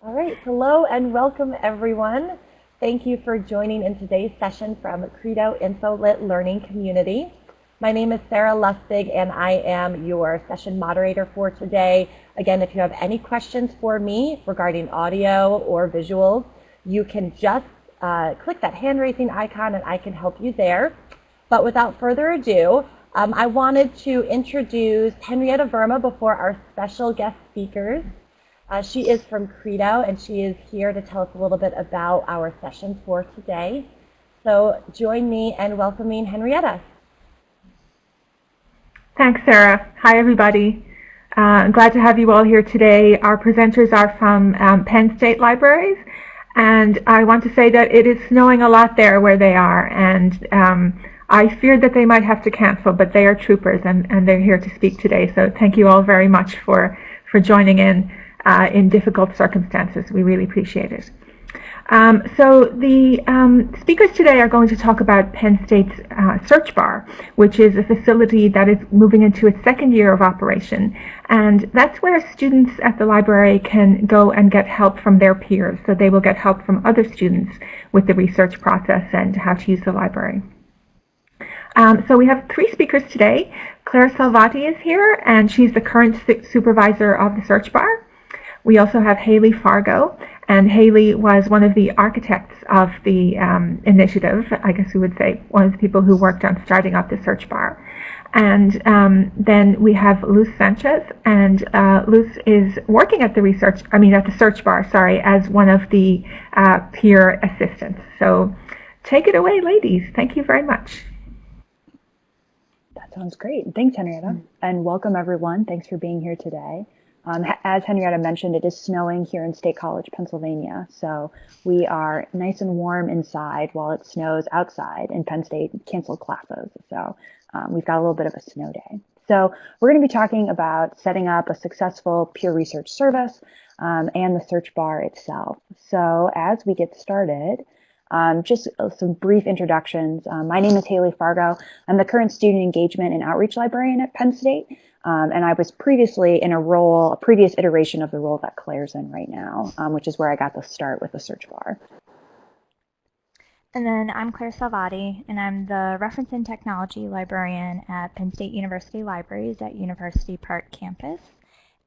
All right, hello and welcome everyone. Thank you for joining in today's session from Credo InfoLit Learning Community. My name is Sarah Lustig and I am your session moderator for today. Again, if you have any questions for me regarding audio or visuals, you can just click that hand raising icon and I can help you there. But without further ado, I wanted to introduce Henrietta Verma before our special guest speakers. She is from Credo, and she is here to tell us a little bit about our session for today. So join me in welcoming Henrietta. Thanks, Sarah. Hi, everybody. I'm glad to have you all here today. Our presenters are from Penn State Libraries, and I want to say that it is snowing a lot there where they are, and I feared that they might have to cancel, but they are troopers, and they're here to speak today. So thank you all very much for joining in difficult circumstances. We really appreciate it. So the speakers today are going to talk about Penn State's Search Bar, which is a facility that is moving into its second year of operation. And that's where students at the library can go and get help from their peers. So they will get help from other students with the research process and how to use the library. So we have three speakers today. Claire Salvati is here, and she's the current supervisor of the Search Bar. We also have Haley Fargo, and Haley was one of the architects of the initiative. I guess we would say one of the people who worked on starting up the Search Bar. And then we have Luz Sanchez, and Luz is working at the Search Bar, as one of the peer assistants. So take it away, ladies. Thank you very much. That sounds great. Thanks, Henrietta. And welcome, everyone. Thanks for being here today. As Henrietta mentioned, it is snowing here in State College, Pennsylvania. So we are nice and warm inside while it snows outside, and Penn State canceled classes. So we've got a little bit of a snow day. So we're going to be talking about setting up a successful peer research service and the Search Bar itself. So as we get started, just some brief introductions. My name is Haley Fargo. I'm the current student engagement and outreach librarian at Penn State. And I was previously in a previous iteration of the role that Claire's in right now, which is where I got the start with the Search Bar. And then I'm Claire Salvati, and I'm the Reference and Technology Librarian at Penn State University Libraries at University Park campus.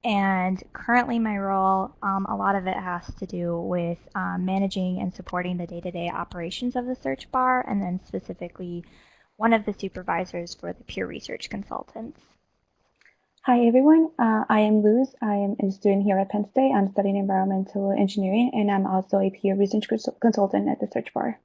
And currently my role, a lot of it has to do with managing and supporting the day-to-day operations of the Search Bar, and then specifically one of the supervisors for the peer research consultants. Hi everyone, I am Luz. I am a student here at Penn State. I'm studying environmental engineering, and I'm also a peer research consultant at the Search Bar.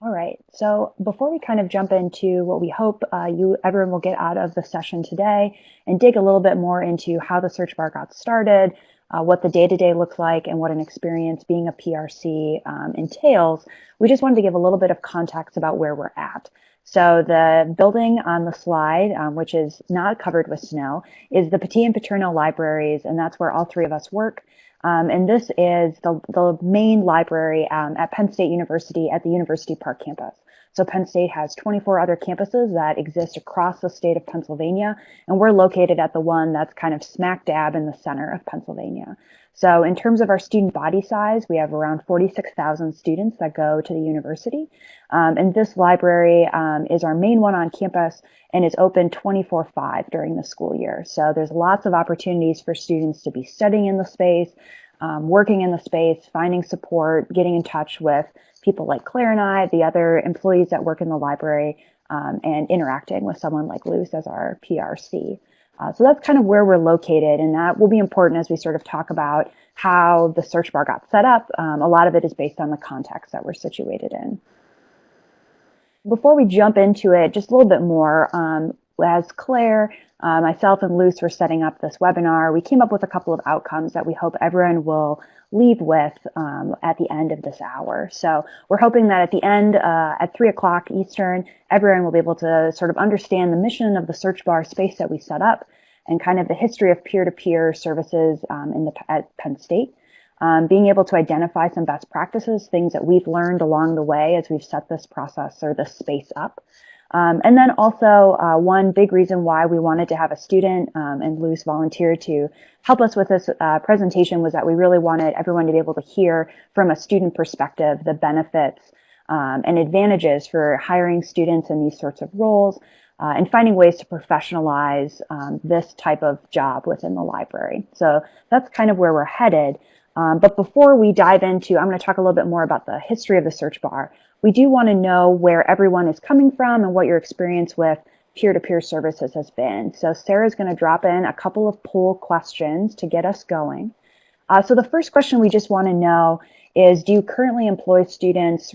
All right, so before we kind of jump into what we hope everyone will get out of the session today and dig a little bit more into how the Search Bar got started, what the day-to-day looks like, and what an experience being a PRC entails, we just wanted to give a little bit of context about where we're at. So the building on the slide, which is not covered with snow, is the Petit and Paterno libraries, and that's where all three of us work. And this is the main library at Penn State University at the University Park campus. So Penn State has 24 other campuses that exist across the state of Pennsylvania, and we're located at the one that's kind of smack dab in the center of Pennsylvania. So in terms of our student body size, we have around 46,000 students that go to the university. And this library is our main one on campus and is open 24/5 during the school year. So there's lots of opportunities for students to be studying in the space, working in the space, finding support, getting in touch with people like Claire and I, the other employees that work in the library, and interacting with someone like Luz as our PRC. So that's kind of where we're located, and that will be important as we sort of talk about how the Search Bar got set up. A lot of it is based on the context that we're situated in. Before we jump into it, just a little bit more, as Claire, myself, and Luz were setting up this webinar, we came up with a couple of outcomes that we hope everyone will leave with at the end of this hour. So we're hoping that at the end, at 3 o'clock Eastern, everyone will be able to sort of understand the mission of the Search Bar space that we set up and kind of the history of peer-to-peer services at Penn State. Being able to identify some best practices, things that we've learned along the way as we've set this process or this space up. And then also one big reason why we wanted to have a student and Luz volunteered to help us with this presentation was that we really wanted everyone to be able to hear from a student perspective the benefits and advantages for hiring students in these sorts of roles and finding ways to professionalize this type of job within the library. So that's kind of where we're headed. But before we dive into, I'm going to talk a little bit more about the history of the search bar. We do want to know where everyone is coming from and what your experience with peer-to-peer services has been. So Sarah's going to drop in a couple of poll questions to get us going. So the first question we just want to know is, do you currently employ students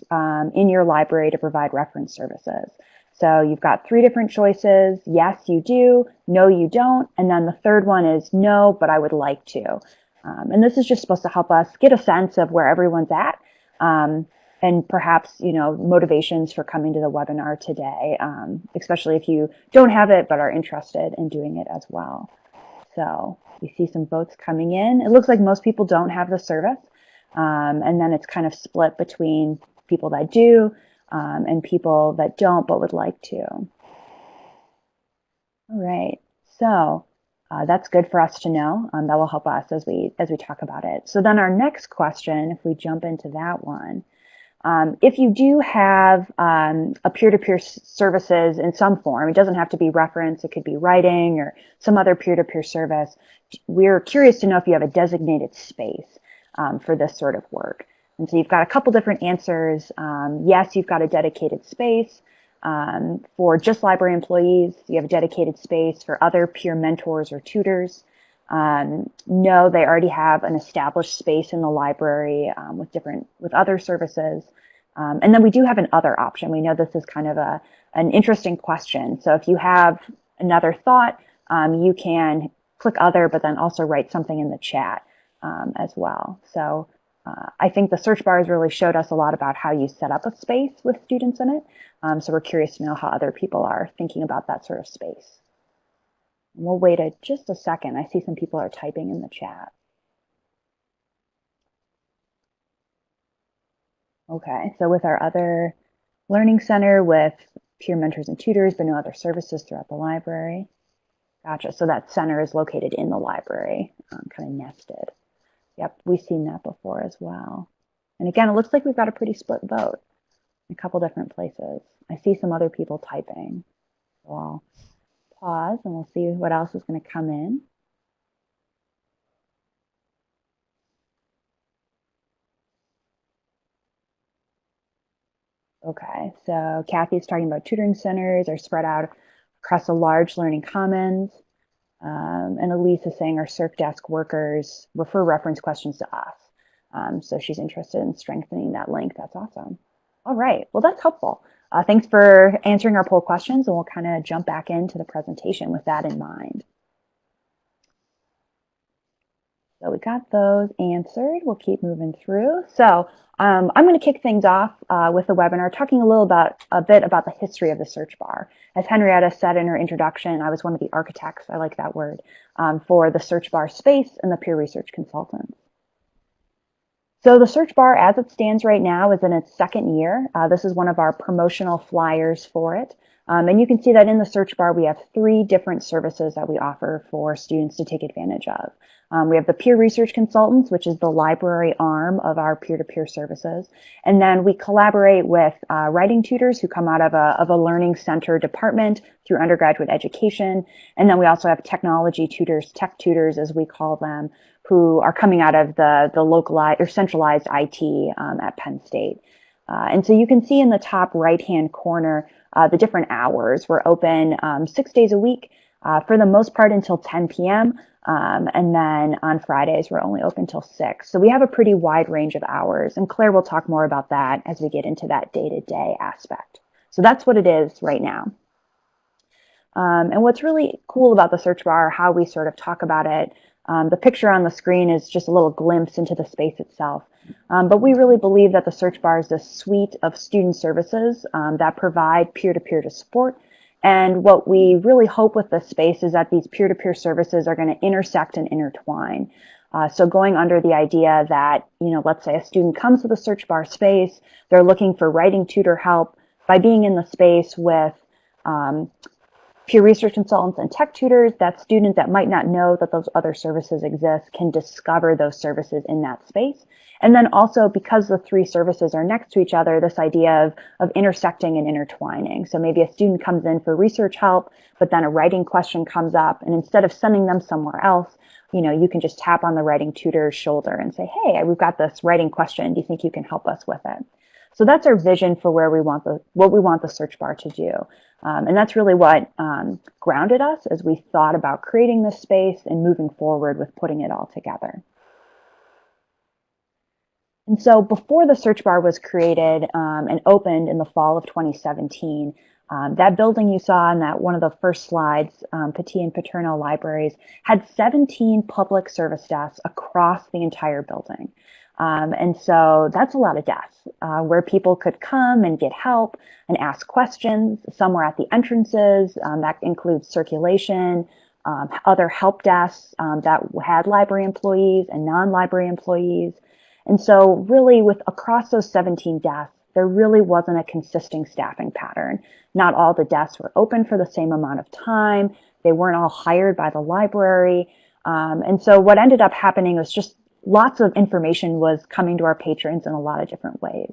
in your library to provide reference services? So you've got 3 different choices. Yes, you do. No, you don't. And then the third one is no, but I would like to. And this is just supposed to help us get a sense of where everyone's at. And perhaps, you know, motivations for coming to the webinar today, especially if you don't have it but are interested in doing it as well. So we see some votes coming in. It looks like most people don't have the service, and then it's kind of split between people that do and people that don't but would like to. All right, so that's good for us to know. That will help us as we talk about it. So then our next question, if we jump into that one. If you do have a peer-to-peer services in some form, it doesn't have to be reference, it could be writing or some other peer-to-peer service, we're curious to know if you have a designated space for this sort of work. And so you've got a couple different answers. Yes, you've got a dedicated space for just library employees. You have a dedicated space for other peer mentors or tutors. No, they already have an established space in the library with other services. And then we do have an other option. We know this is kind of an interesting question. So if you have another thought, you can click other, but then also write something in the chat as well. So I think the search bar has really showed us a lot about how you set up a space with students in it. So we're curious to know how other people are thinking about that sort of space. We'll wait just a second. I see some people are typing in the chat. Okay, so with our other learning center with peer mentors and tutors, but no other services throughout the library. Gotcha, so that center is located in the library, kind of nested. Yep, we've seen that before as well. And again, it looks like we've got a pretty split vote in a couple different places. I see some other people typing. So I'll pause and we'll see what else is going to come in. Okay, so Kathy's talking about tutoring centers are spread out across a large learning commons. And Elise is saying our Circ desk workers refer reference questions to us. So she's interested in strengthening that link. That's awesome. All right, well, that's helpful. Thanks for answering our poll questions, and we'll kind of jump back into the presentation with that in mind. So we got those answered. We'll keep moving through. So I'm going to kick things off with the webinar, talking a bit about the history of the search bar. As Henrietta said in her introduction, I was one of the architects, I like that word, for the search bar space and the peer research consultants. So the search bar as it stands right now is in its second year. This is one of our promotional flyers for it. And you can see that in the search bar, we have 3 different services that we offer for students to take advantage of. We have the peer research consultants, which is the library arm of our peer-to-peer services. And then we collaborate with writing tutors who come out of a learning center department through undergraduate education. And then we also have technology tutors, tech tutors as we call them, who are coming out of the localized or centralized IT at Penn State. And so you can see in the top right-hand corner the different hours. We're open 6 days a week, for the most part until 10 p.m. And then on Fridays, we're only open till 6. So we have a pretty wide range of hours. And Claire will talk more about that as we get into that day-to-day aspect. So that's what it is right now. And what's really cool about the search bar, how we sort of talk about it, the picture on the screen is just a little glimpse into the space itself. But we really believe that the search bar is this suite of student services that provide peer-to-peer support. And what we really hope with this space is that these peer-to-peer services are going to intersect and intertwine. So going under the idea that, let's say a student comes to the search bar space, they're looking for writing tutor help. By being in the space with peer research consultants and tech tutors, that student that might not know that those other services exist can discover those services in that space. And then also, because the three services are next to each other, this idea of intersecting and intertwining. So maybe a student comes in for research help, but then a writing question comes up, and instead of sending them somewhere else, you can just tap on the writing tutor's shoulder and say, hey, we've got this writing question. Do you think you can help us with it? So that's our vision for what we want the search bar to do. And that's really what grounded us as we thought about creating this space and moving forward with putting it all together. And so before the search bar was created and opened in the fall of 2017, that building you saw in that one of the first slides, Petit and Paterno Libraries, had 17 public service desks across the entire building. And so that's a lot of desks where people could come and get help and ask questions. Some were at the entrances. That includes circulation, other help desks that had library employees and non-library employees. And so really across those 17 desks, there really wasn't a consistent staffing pattern. Not all the desks were open for the same amount of time. They weren't all hired by the library. And so what ended up happening was just lots of information was coming to our patrons in a lot of different ways.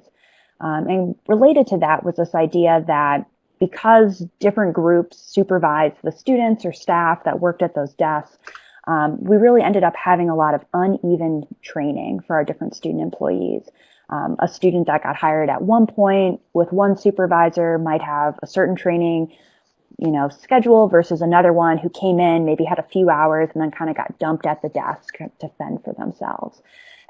And related to that was this idea that because different groups supervised the students or staff that worked at those desks, we really ended up having a lot of uneven training for our different student employees. A student that got hired at one point with one supervisor might have a certain training schedule versus another one who came in, maybe had a few hours and then kind of got dumped at the desk to fend for themselves.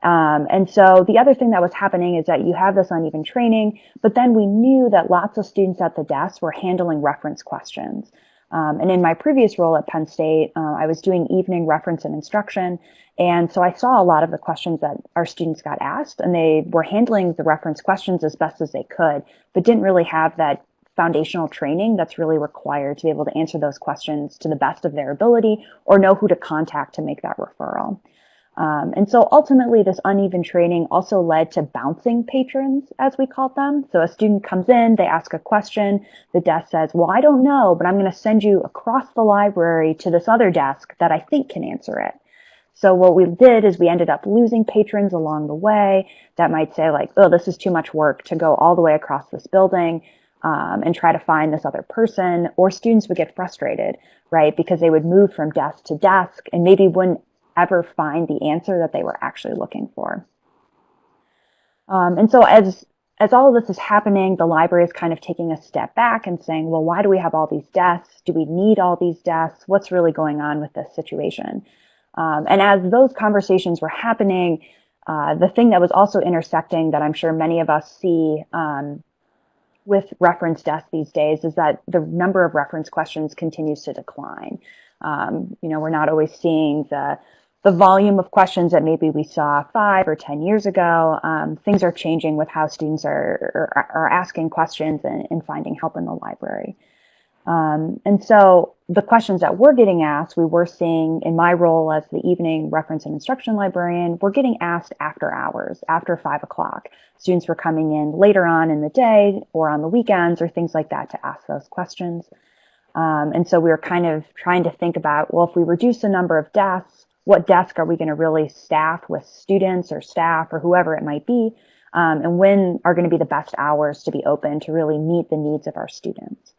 And so the other thing that was happening is that you have this uneven training, but then we knew that lots of students at the desk were handling reference questions. And in my previous role at Penn State, I was doing evening reference and instruction. And so I saw a lot of the questions that our students got asked, and they were handling the reference questions as best as they could, but didn't really have that foundational training that's really required to be able to answer those questions to the best of their ability or know who to contact to make that referral. And so ultimately, this uneven training also led to bouncing patrons, as we called them. So a student comes in, they ask a question, the desk says, well, I don't know, but I'm going to send you across the library to this other desk that I think can answer it. So what we did is we ended up losing patrons along the way that might say like, oh, this is too much work to go all the way across this building and try to find this other person, or students would get frustrated, right? Because they would move from desk to desk and maybe wouldn't ever find the answer that they were actually looking for. And so as all of this is happening, the library is kind of taking a step back and saying, well, why do we have all these desks? Do we need all these desks? What's really going on with this situation? And as those conversations were happening, the thing that was also intersecting that I'm sure many of us see with reference desks these days is that the number of reference questions continues to decline. We're not always seeing the volume of questions that maybe we saw 5 or 10 years ago. Things are changing with how students are asking questions and finding help in the library. And so the questions that we're getting asked, we were seeing in my role as the evening reference and instruction librarian, we're getting asked after hours, after 5 o'clock. Students were coming in later on in the day or on the weekends or things like that to ask those questions. And so we were kind of trying to think about, well, if we reduce the number of desks, what desk are we going to really staff with students or staff or whoever it might be? And when are going to be the best hours to be open to really meet the needs of our students?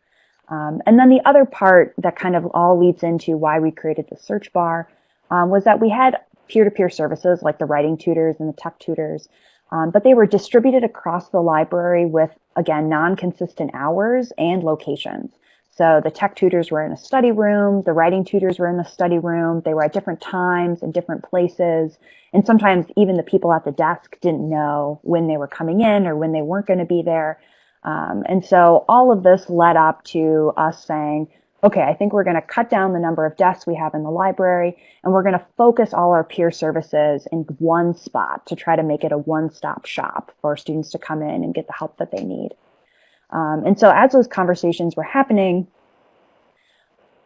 And then the other part that kind of all leads into why we created the search bar was that we had peer-to-peer services like the writing tutors and the tech tutors, but they were distributed across the library with, again, non-consistent hours and locations. So the tech tutors were in a study room, the writing tutors were in the study room, they were at different times and different places, and sometimes even the people at the desk didn't know when they were coming in or when they weren't going to be there. And so all of this led up to us saying, okay, I think we're going to cut down the number of desks we have in the library, and we're going to focus all our peer services in one spot to try to make it a one-stop shop for students to come in and get the help that they need. And so as those conversations were happening,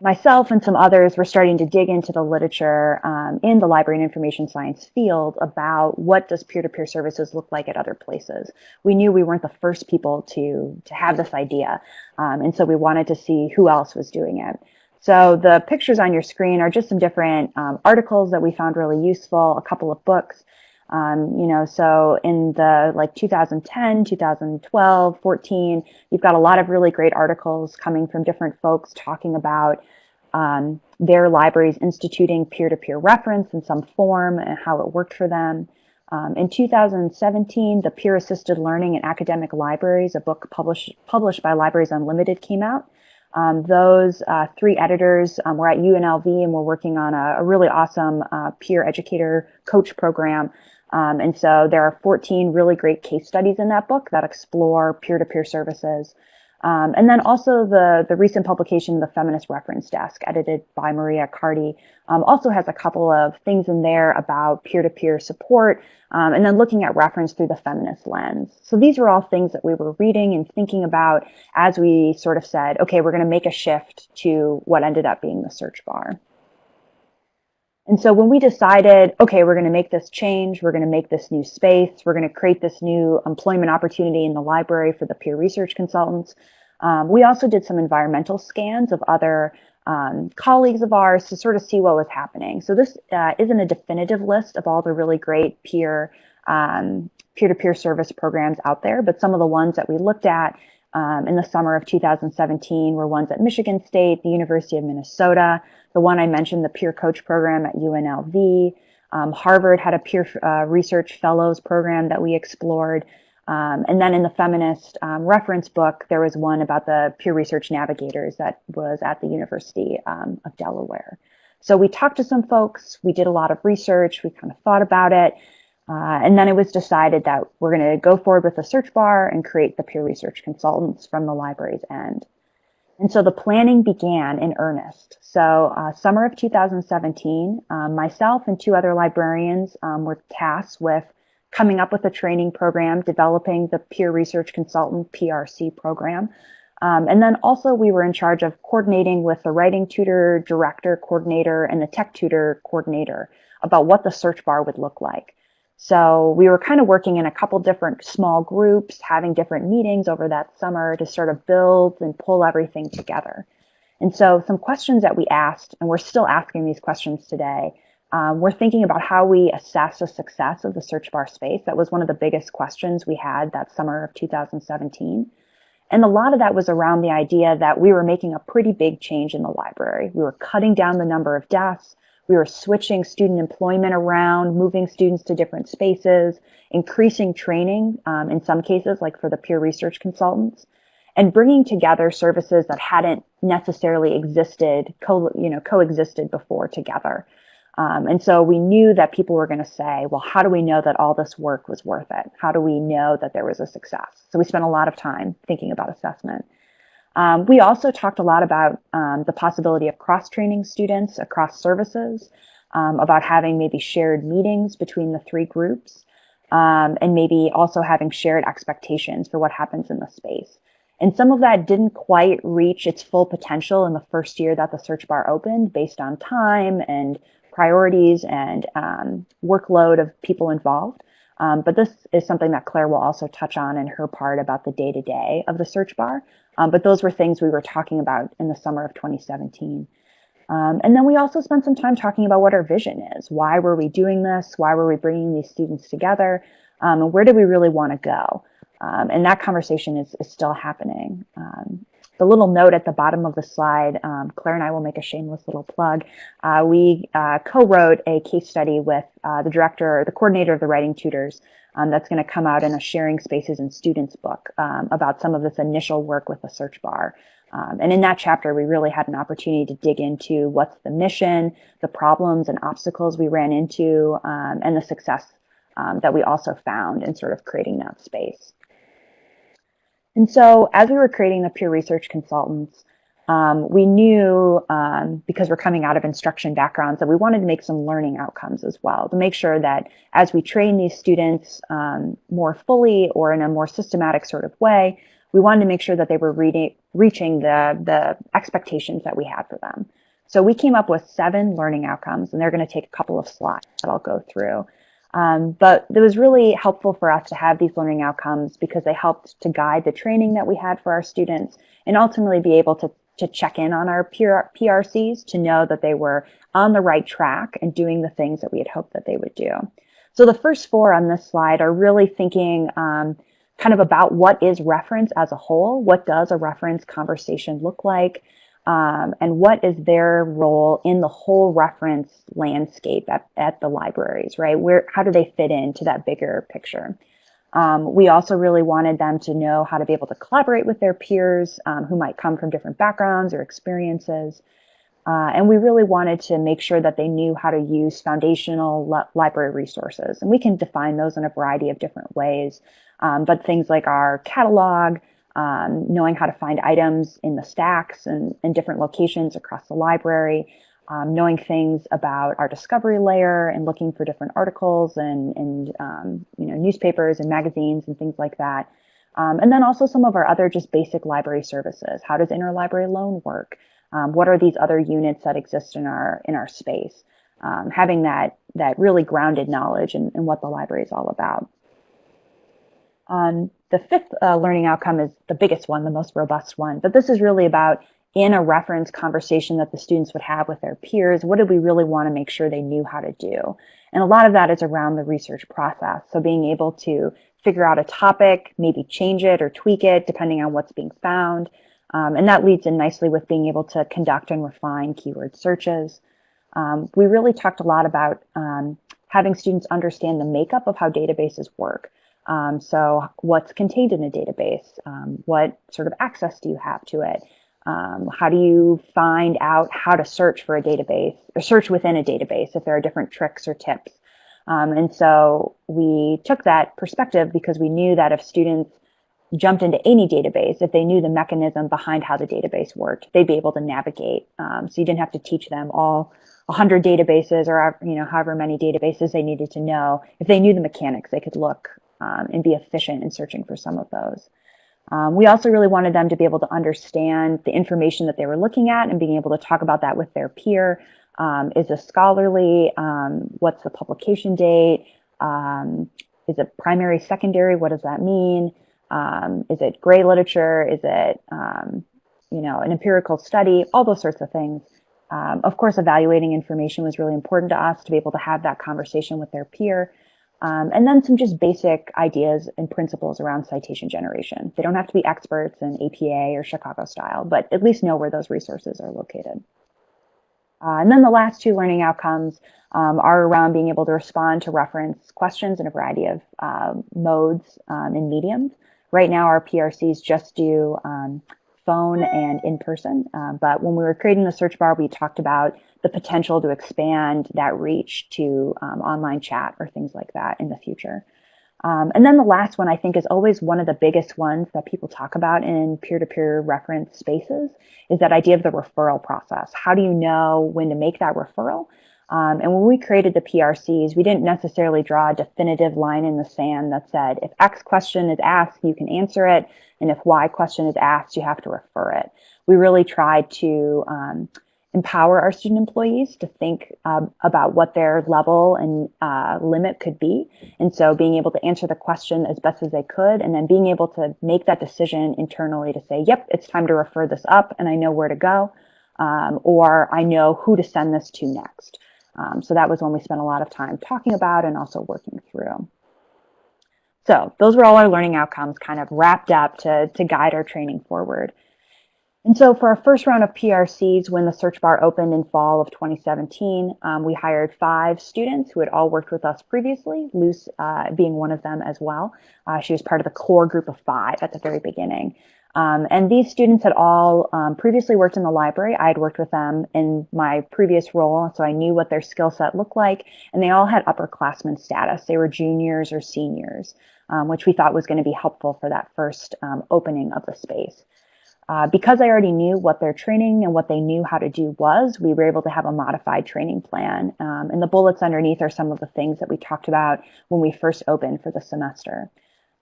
myself and some others were starting to dig into the literature in the library and information science field about what does peer-to-peer services look like at other places. We knew we weren't the first people to have this idea, and so we wanted to see who else was doing it. So the pictures on your screen are just some different articles that we found really useful, a couple of books. So in the 2010, 2012, 14, you've got a lot of really great articles coming from different folks talking about their libraries instituting peer-to-peer reference in some form and how it worked for them. In 2017, the Peer Assisted Learning in Academic Libraries, a book published by Libraries Unlimited, came out. Those three editors were at UNLV and were working on a really awesome peer educator coach program. And so there are 14 really great case studies in that book that explore peer-to-peer services. And then also the recent publication of the Feminist Reference Desk, edited by Maria Carty, also has a couple of things in there about peer-to-peer support, and then looking at reference through the feminist lens. So these are all things that we were reading and thinking about as we sort of said, okay, we're going to make a shift to what ended up being the search bar. And so when we decided, okay, we're going to make this change, we're going to make this new space, we're going to create this new employment opportunity in the library for the peer research consultants, we also did some environmental scans of other colleagues of ours to sort of see what was happening. So this isn't a definitive list of all the really great peer-to-peer service programs out there, but some of the ones that we looked at in the summer of 2017 were ones at Michigan State, the University of Minnesota, the one I mentioned, the Peer Coach program at UNLV. Harvard had a peer research fellows program that we explored. And then in the feminist reference book, there was one about the peer research navigators that was at the University of Delaware. So we talked to some folks, we did a lot of research, we kind of thought about it. And then it was decided that we're going to go forward with the search bar and create the peer research consultants from the library's end. And so the planning began in earnest. So summer of 2017, myself and two other librarians were tasked with coming up with a training program, developing the peer research consultant PRC program. And then also we were in charge of coordinating with the writing tutor, director, coordinator, and the tech tutor coordinator about what the search bar would look like. So we were kind of working in a couple different small groups, having different meetings over that summer to sort of build and pull everything together. And so some questions that we asked, and we're still asking these questions today, we're thinking about how we assess the success of the search bar space. That was one of the biggest questions we had that summer of 2017. And a lot of that was around the idea that we were making a pretty big change in the library. We were cutting down the number of desks. We were switching student employment around, moving students to different spaces, increasing training in some cases, like for the peer research consultants, and bringing together services that hadn't necessarily existed, coexisted before together. And so we knew that people were going to say, well, how do we know that all this work was worth it? How do we know that there was a success? So we spent a lot of time thinking about assessment. We also talked a lot about the possibility of cross-training students across services, about having maybe shared meetings between the three groups, and maybe also having shared expectations for what happens in the space. And some of that didn't quite reach its full potential in the first year that the search bar opened based on time and priorities and workload of people involved. But this is something that Claire will also touch on in her part about the day-to-day of the search bar. But those were things we were talking about in the summer of 2017. And then we also spent some time talking about what our vision is. Why were we doing this? Why were we bringing these students together? And where do we really want to go? And that conversation is still happening. The little note at the bottom of the slide, Claire and I will make a shameless little plug. We co-wrote a case study with the coordinator of the writing tutors that's going to come out in a Sharing Spaces and Students book about some of this initial work with the search bar. And in that chapter, we really had an opportunity to dig into what's the mission, the problems and obstacles we ran into, and the success that we also found in sort of creating that space. And so as we were creating the peer research consultants, we knew, because we're coming out of instruction backgrounds, that we wanted to make some learning outcomes as well, to make sure that as we train these students more fully or in a more systematic sort of way, we wanted to make sure that they were reaching the expectations that we had for them. So we came up with 7 learning outcomes, and they're going to take a couple of slides that I'll go through. But it was really helpful for us to have these learning outcomes because they helped to guide the training that we had for our students and ultimately be able to check in on our PRCs to know that they were on the right track and doing the things that we had hoped that they would do. So the first 4 on this slide are really thinking kind of about what is reference as a whole, what does a reference conversation look like, and what is their role in the whole reference landscape at the libraries, right? How do they fit into that bigger picture? We also really wanted them to know how to be able to collaborate with their peers who might come from different backgrounds or experiences. And we really wanted to make sure that they knew how to use foundational library resources. And we can define those in a variety of different ways. But things like our catalog, knowing how to find items in the stacks and in different locations across the library, knowing things about our discovery layer and looking for different articles and newspapers and magazines and things like that. And then also some of our other just basic library services. How does interlibrary loan work? What are these other units that exist in our space? Having that really grounded knowledge in what the library is all about. The 5th learning outcome is the biggest one, the most robust one, but this is really about in a reference conversation that the students would have with their peers, what did we really want to make sure they knew how to do? And a lot of that is around the research process. So being able to figure out a topic, maybe change it or tweak it depending on what's being found. And that leads in nicely with being able to conduct and refine keyword searches. We really talked a lot about having students understand the makeup of how databases work. So what's contained in a database? What sort of access do you have to it? How do you find out how to search for a database or search within a database if there are different tricks or tips? And so we took that perspective because we knew that if students jumped into any database, if they knew the mechanism behind how the database worked, they'd be able to navigate. So you didn't have to teach them all 100 databases or however many databases they needed to know. If they knew the mechanics, they could look and be efficient in searching for some of those. We also really wanted them to be able to understand the information that they were looking at and being able to talk about that with their peer. Is it scholarly? What's the publication date? Is it primary, secondary? What does that mean? Is it gray literature? Is it, an empirical study? All those sorts of things. Of course, evaluating information was really important to us to be able to have that conversation with their peer. And then some just basic ideas and principles around citation generation. They don't have to be experts in APA or Chicago style, but at least know where those resources are located. And then the last 2 learning outcomes are around being able to respond to reference questions in a variety of modes and mediums. Right now, our PRCs just do phone and in person, but when we were creating the search bar, we talked about the potential to expand that reach to online chat or things like that in the future. And then the last one, I think, is always one of the biggest ones that people talk about in peer-to-peer reference spaces is that idea of the referral process. How do you know when to make that referral? And when we created the PRCs, we didn't necessarily draw a definitive line in the sand that said, if X question is asked, you can answer it. And if Y question is asked, you have to refer it. We really tried to empower our student employees to think about what their level and limit could be. And so being able to answer the question as best as they could, and then being able to make that decision internally to say, yep, it's time to refer this up and I know where to go, or I know who to send this to next. So that was when we spent a lot of time talking about and also working through. So those were all our learning outcomes kind of wrapped up to guide our training forward. And so for our first round of PRCs, when the search bar opened in fall of 2017, we hired 5 students who had all worked with us previously, Luce being one of them as well. She was part of the core group of 5 at the very beginning. And these students had all previously worked in the library. I had worked with them in my previous role, so I knew what their skill set looked like, and they all had upperclassmen status. They were juniors or seniors, which we thought was going to be helpful for that first opening of the space. Because I already knew what their training and what they knew how to do was, we were able to have a modified training plan. And the bullets underneath are some of the things that we talked about when we first opened for the semester.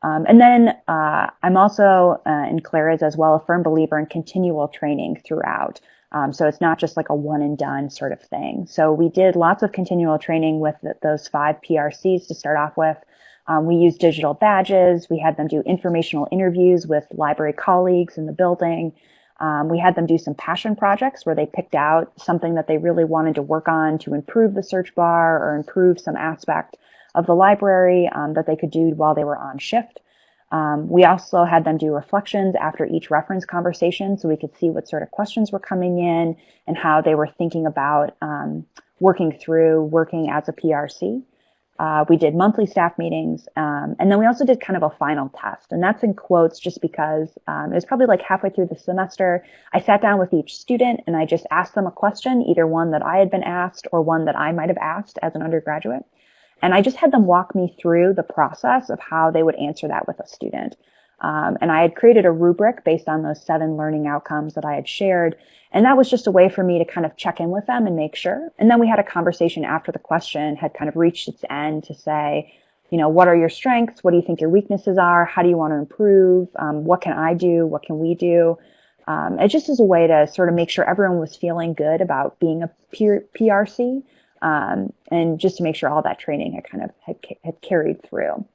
And then I'm also, in Clara's as well, a firm believer in continual training throughout. So it's not just like a one and done sort of thing. So we did lots of continual training with those 5 PRCs to start off with. We used digital badges. We had them do informational interviews with library colleagues in the building. We had them do some passion projects where they picked out something that they really wanted to work on to improve the search bar or improve some aspect of the library that they could do while they were on shift. We also had them do reflections after each reference conversation so we could see what sort of questions were coming in and how they were thinking about working as a PRC. We did monthly staff meetings, and then we also did kind of a final test, and that's in quotes just because it was probably like halfway through the semester. I sat down with each student and I just asked them a question, either one that I had been asked or one that I might have asked as an undergraduate. And I just had them walk me through the process of how they would answer that with a student. And I had created a rubric based on those 7 learning outcomes that I had shared. And that was just a way for me to kind of check in with them and make sure. And then we had a conversation after the question had kind of reached its end to say, what are your strengths? What do you think your weaknesses are? How do you want to improve? What can I do? What can we do? It just is a way to sort of make sure everyone was feeling good about being a PRC. And just to make sure all that training had carried through.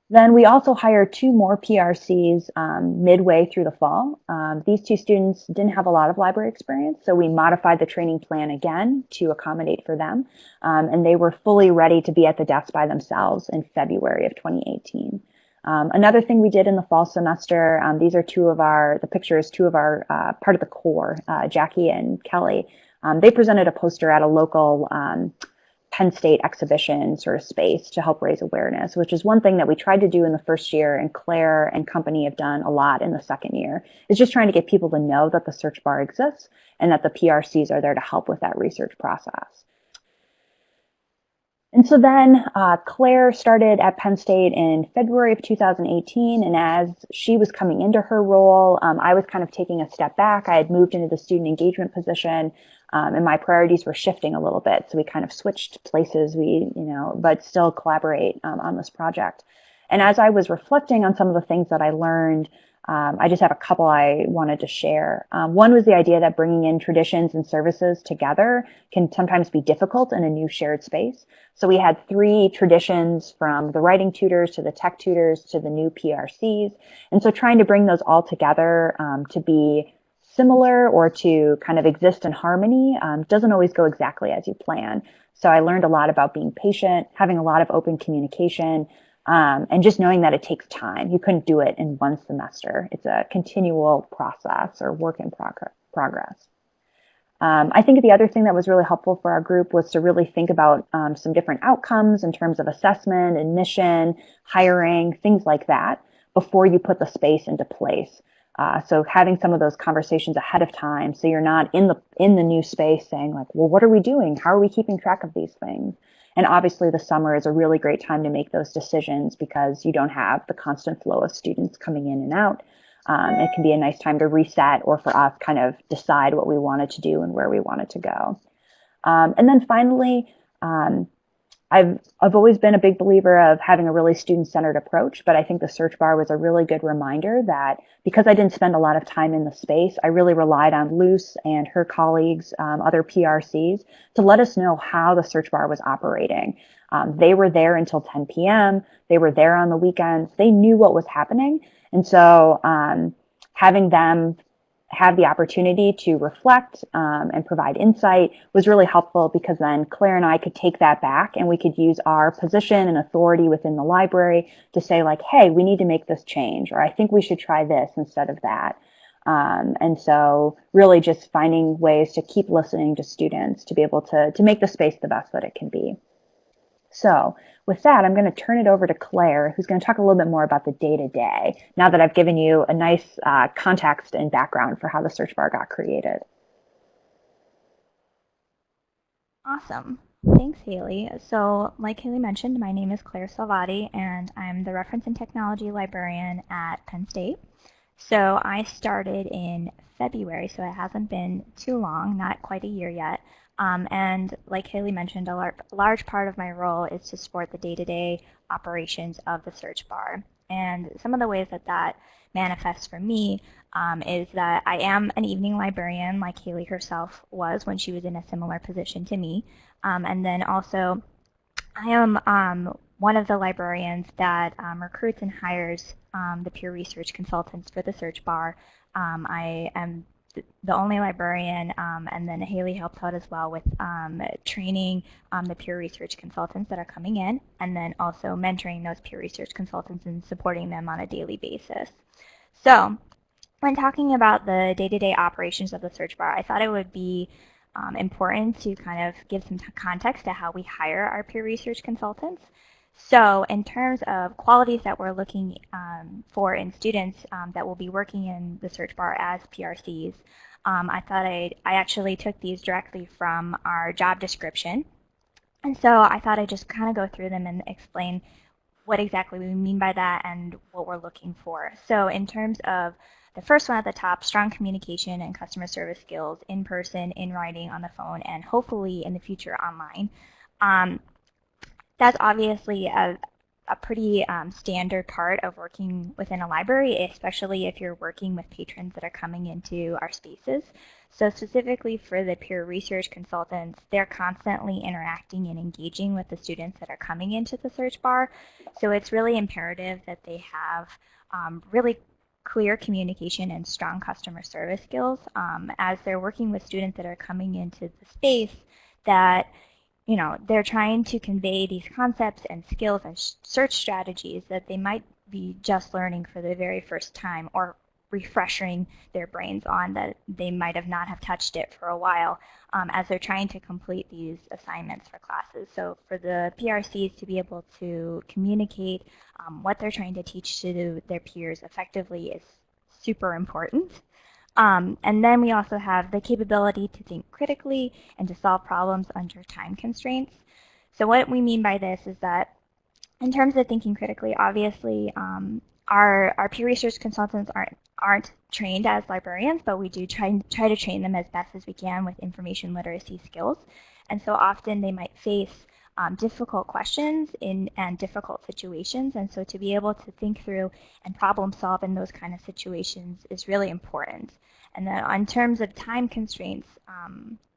Then we also hired 2 more PRCs midway through the fall. These 2 students didn't have a lot of library experience, so we modified the training plan again to accommodate for them. And they were fully ready to be at the desk by themselves in February of 2018. Another thing we did in the fall semester, these are 2 of our part of the core, Jackie and Kelly. They presented a poster at a local Penn State exhibition sort of space to help raise awareness, which is one thing that we tried to do in the first year, and Claire and company have done a lot in the second year, is just trying to get people to know that the search bar exists and that the PRCs are there to help with that research process. And so then Claire started at Penn State in February of 2018, and as she was coming into her role, I was kind of taking a step back. I had moved into the student engagement position, and my priorities were shifting a little bit. So we kind of switched places, but still collaborate on this project. And as I was reflecting on some of the things that I learned, I just have a couple I wanted to share. One was the idea that bringing in traditions and services together can sometimes be difficult in a new shared space. So we had 3 traditions, from the writing tutors to the tech tutors to the new PRCs. And so trying to bring those all together to be similar or to kind of exist in harmony doesn't always go exactly as you plan. So I learned a lot about being patient, having a lot of open communication, and just knowing that it takes time. You couldn't do it in one semester. It's a continual process or work in progress. I think the other thing that was really helpful for our group was to really think about some different outcomes in terms of assessment, admission, hiring, things like that before you put the space into place. So having some of those conversations ahead of time, so you're not in the new space saying like, well, what are we doing? How are we keeping track of these things? And obviously the summer is a really great time to make those decisions because you don't have the constant flow of students coming in and out. It can be a nice time to reset, or for us kind of decide what we wanted to do and where we wanted to go. And then finally, I've always been a big believer of having a really student-centered approach, but I think the search bar was a really good reminder that because I didn't spend a lot of time in the space, I really relied on Luce and her colleagues, other PRCs, to let us know how the search bar was operating. They were there until 10 p.m. They were there on the weekends. They knew what was happening. And so having them have the opportunity to reflect and provide insight was really helpful, because then Claire and I could take that back and we could use our position and authority within the library to say like, hey, we need to make this change, or I think we should try this instead of that. And so really just finding ways to keep listening to students to be able to make the space the best that it can be. So with that, I'm going to turn it over to Claire, who's going to talk a little bit more about the day-to-day, now that I've given you a nice context and background for how the search bar got created. Awesome. Thanks, Haley. So like Haley mentioned, my name is Claire Salvati, and I'm the Reference and Technology Librarian at Penn State. So I started in February, so it hasn't been too long, not quite a year yet. And like Haley mentioned, a large part of my role is to support the day-to-day operations of the search bar. And some of the ways that that manifests for me is that I am an evening librarian, like Haley herself was when she was in a similar position to me. And then also, I am one of the librarians that recruits and hires the peer research consultants for the search bar. I am the only librarian, and then Haley helps out as well with training the peer research consultants that are coming in, and then also mentoring those peer research consultants and supporting them on a daily basis. So when talking about the day-to-day operations of the search bar, I thought it would be important to kind of give some context to how we hire our peer research consultants. So in terms of qualities that we're looking for in students that will be working in the search bar as PRCs, I actually took these directly from our job description. And so I thought I'd just kind of go through them and explain what exactly we mean by that and what we're looking for. So in terms of the first one at the top, strong communication and customer service skills in person, in writing, on the phone, and hopefully in the future online. That's obviously a pretty standard part of working within a library, especially if you're working with patrons that are coming into our spaces. So specifically for the peer research consultants, they're constantly interacting and engaging with the students that are coming into the search bar. So it's really imperative that they have really clear communication and strong customer service skills as they're working with students that are coming into the space that they're trying to convey these concepts and skills and search strategies that they might be just learning for the very first time or refreshing their brains on, that they might have not have touched it for a while as they're trying to complete these assignments for classes. So for the PRCs to be able to communicate what they're trying to teach to their peers effectively is super important. And then we also have the capability to think critically and to solve problems under time constraints. So what we mean by this is that in terms of thinking critically, obviously our peer research consultants aren't trained as librarians, but we do try to train them as best as we can with information literacy skills. And so often they might face difficult questions and difficult situations. And so to be able to think through and problem solve in those kind of situations is really important. And then in terms of time constraints,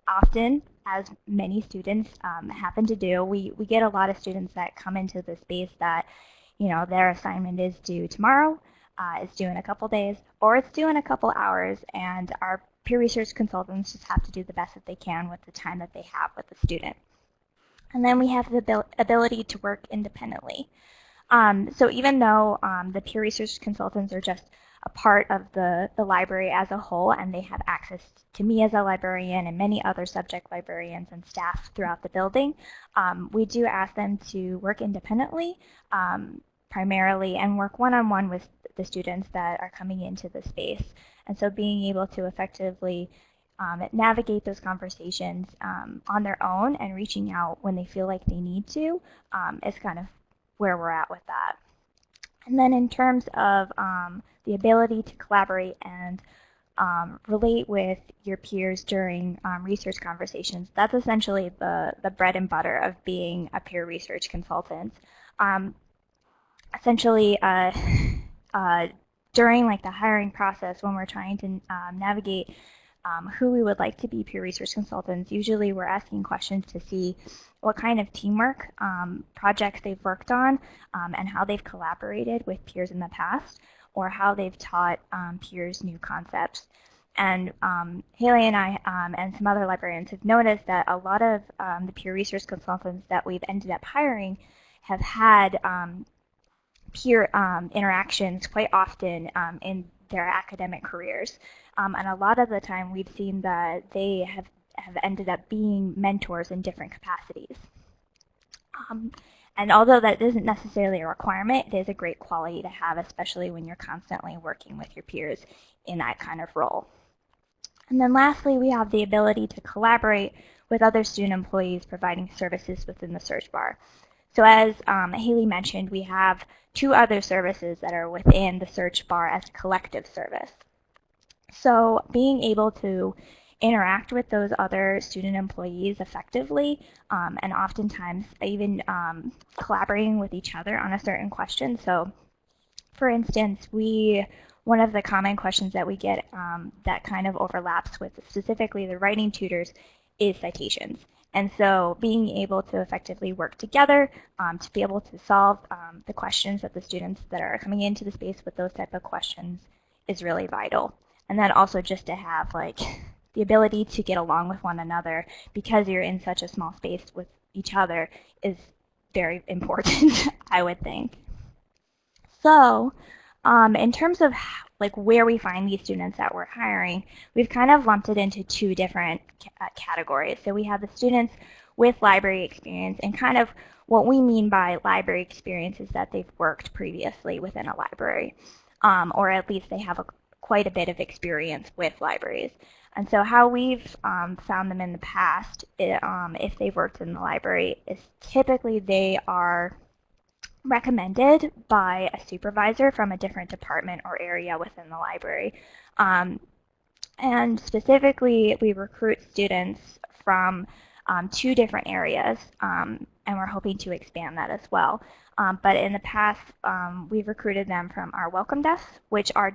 often, as many students happen to do, we get a lot of students that come into the space that, their assignment is due tomorrow, it's due in a couple days, or it's due in a couple hours, and our peer research consultants just have to do the best that they can with the time that they have with the student. And then we have the ability to work independently. So even though the peer research consultants are just a part of the library as a whole, and they have access to me as a librarian and many other subject librarians and staff throughout the building, we do ask them to work independently primarily and work one-on-one with the students that are coming into the space. And so being able to effectively navigate those conversations on their own and reaching out when they feel like they need to is kind of where we're at with that. And then in terms of the ability to collaborate and relate with your peers during research conversations, that's essentially the bread and butter of being a peer research consultant. Essentially, during the hiring process, when we're trying to navigate who we would like to be peer research consultants, usually we're asking questions to see what kind of teamwork projects they've worked on and how they've collaborated with peers in the past, or how they've taught peers new concepts. And Haley and I and some other librarians have noticed that a lot of the peer research consultants that we've ended up hiring have had peer interactions quite often in their academic careers. And a lot of the time we've seen that they have ended up being mentors in different capacities. And although that isn't necessarily a requirement, it is a great quality to have, especially when you're constantly working with your peers in that kind of role. And then lastly, we have the ability to collaborate with other student employees providing services within the search bar. So as Haley mentioned, we have 2 other services that are within the search bar as a collective service. So being able to interact with those other student employees effectively, and oftentimes even collaborating with each other on a certain question. So for instance, one of the common questions that we get that kind of overlaps with specifically the writing tutors is citations. And so being able to effectively work together to be able to solve the questions that the students that are coming into the space with those type of questions is really vital. And then also just to have like the ability to get along with one another because you're in such a small space with each other is very important, I would think. So in terms of like where we find these students that we're hiring, we've kind of lumped it into two different categories. So we have the students with library experience, and kind of what we mean by library experience is that they've worked previously within a library, or at least they have quite a bit of experience with libraries. And so how we've found them in the past, if they've worked in the library, is typically they are recommended by a supervisor from a different department or area within the library. And specifically, we recruit students from two different areas, and we're hoping to expand that as well. But in the past, we've recruited them from our welcome desks, which are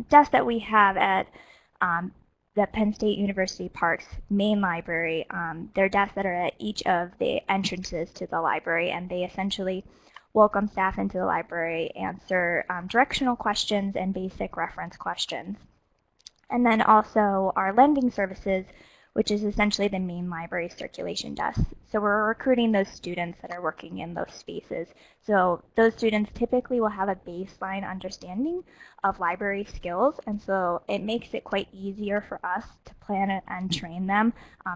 desks that we have at the Penn State University Park's main library. They're desks that are at each of the entrances to the library, and they essentially welcome staff into the library, answer directional questions and basic reference questions. And then also our lending services, which is essentially the main library circulation desk. So we're recruiting those students that are working in those spaces. So those students typically will have a baseline understanding of library skills, and so it makes it quite easier for us to plan and train them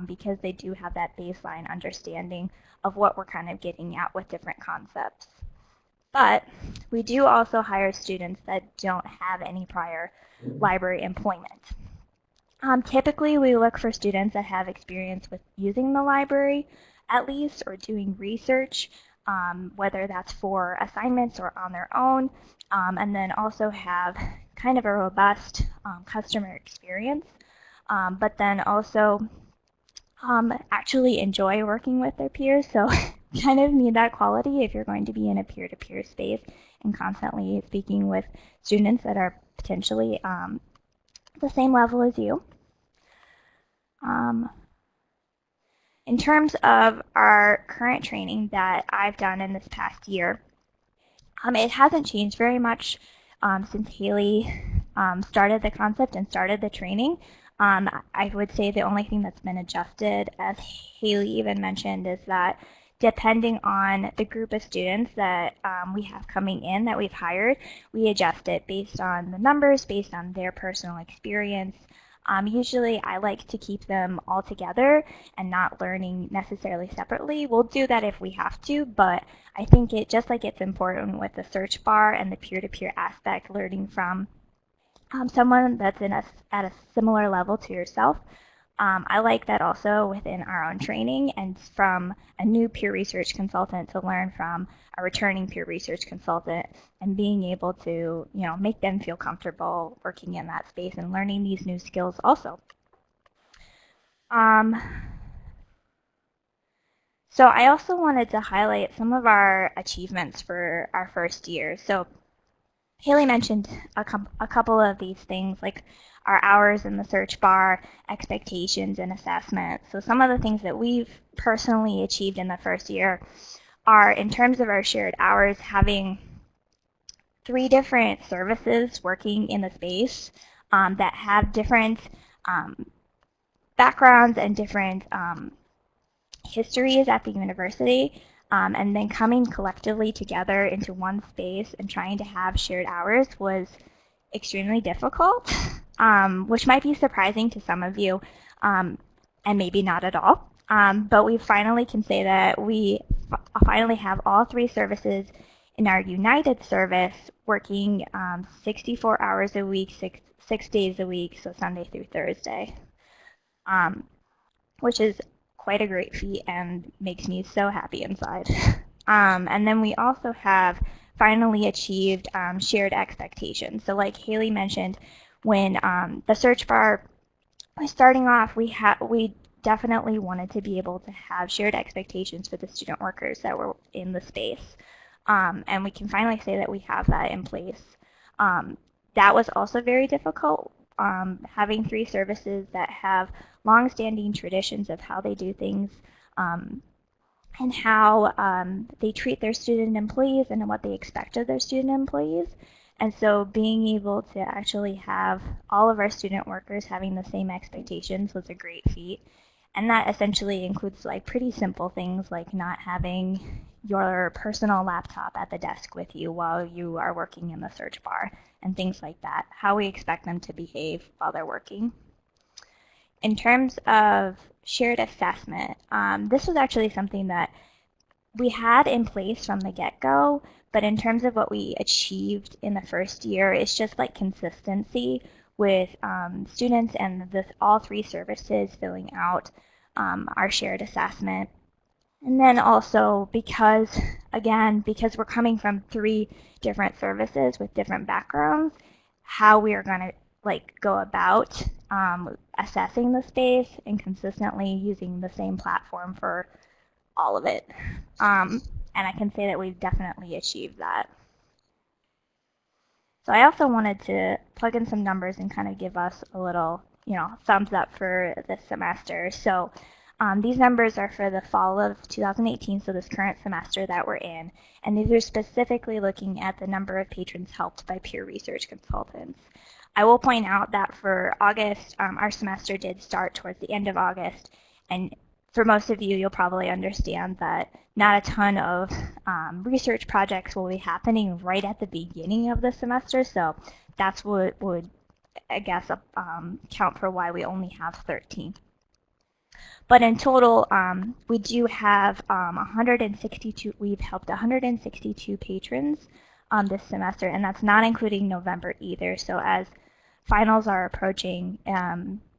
because they do have that baseline understanding of what we're kind of getting at with different concepts. But we do also hire students that don't have any prior library employment. Typically, we look for students that have experience with using the library at least, or doing research, whether that's for assignments or on their own, and then also have kind of a robust customer experience, but then also actually enjoy working with their peers. So kind of need that quality if you're going to be in a peer-to-peer space and constantly speaking with students that are potentially the same level as you. In terms of our current training that I've done in this past year, it hasn't changed very much since Haley started the concept and started the training. I would say the only thing that's been adjusted, as Haley even mentioned, is that depending on the group of students that we have coming in that we've hired, we adjust it based on the numbers, based on their personal experience. Usually I like to keep them all together and not learning necessarily separately. We'll do that if we have to, but I think just like it's important with the search bar and the peer-to-peer aspect, learning from someone that's at a similar level to yourself. I like that also within our own training, and from a new peer research consultant to learn from a returning peer research consultant, and being able to, make them feel comfortable working in that space and learning these new skills also. So I also wanted to highlight some of our achievements for our first year. So Haley mentioned a couple of these things, like our hours in the search bar, expectations, and assessment. So some of the things that we've personally achieved in the first year are, in terms of our shared hours, having 3 different services working in the space that have different backgrounds and different histories at the university. And then coming collectively together into one space and trying to have shared hours was extremely difficult, which might be surprising to some of you, and maybe not at all. But we finally can say that we finally have all 3 services in our United service working 64 hours a week, 6 days a week, so Sunday through Thursday, which is quite a great feat and makes me so happy inside. And then we also have finally achieved shared expectations. So like Haley mentioned, when the search bar starting off, we definitely wanted to be able to have shared expectations for the student workers that were in the space. And we can finally say that we have that in place. That was also very difficult, having 3 services that have long-standing traditions of how they do things, and how they treat their student employees and what they expect of their student employees. And so being able to actually have all of our student workers having the same expectations was a great feat. And that essentially includes like pretty simple things like not having your personal laptop at the desk with you while you are working in the search bar and things like that, how we expect them to behave while they're working. In terms of shared assessment, this was actually something that we had in place from the get-go, but in terms of what we achieved in the first year, it's just like consistency with students and all 3 services filling out our shared assessment. And then also because we're coming from 3 different services with different backgrounds, how we are going to like go about assessing the space and consistently using the same platform for all of it. And I can say that we've definitely achieved that. So I also wanted to plug in some numbers and kind of give us a little, thumbs up for this semester. So these numbers are for the fall of 2018, so this current semester that we're in, and these are specifically looking at the number of patrons helped by peer research consultants. I will point out that for August, our semester did start towards the end of August, and for most of you, you'll probably understand that not a ton of research projects will be happening right at the beginning of the semester, so that's what would, I guess, count for why we only have 13. But in total, we do have 162, we've helped 162 patrons this semester, and that's not including November either, so as finals are approaching,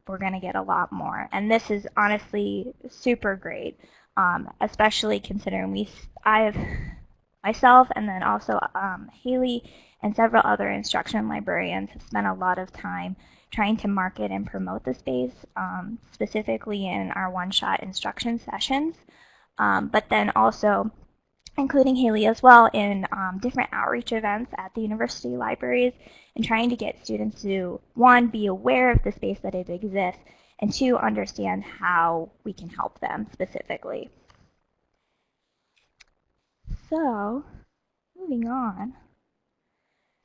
we're going to get a lot more. And this is honestly super great, especially considering myself and then also Haley and several other instruction librarians have spent a lot of time trying to market and promote the space, specifically in our one-shot instruction sessions, but then also including Haley as well in different outreach events at the university libraries and trying to get students to, 1, be aware of the space that it exists, and 2, understand how we can help them specifically. So, moving on.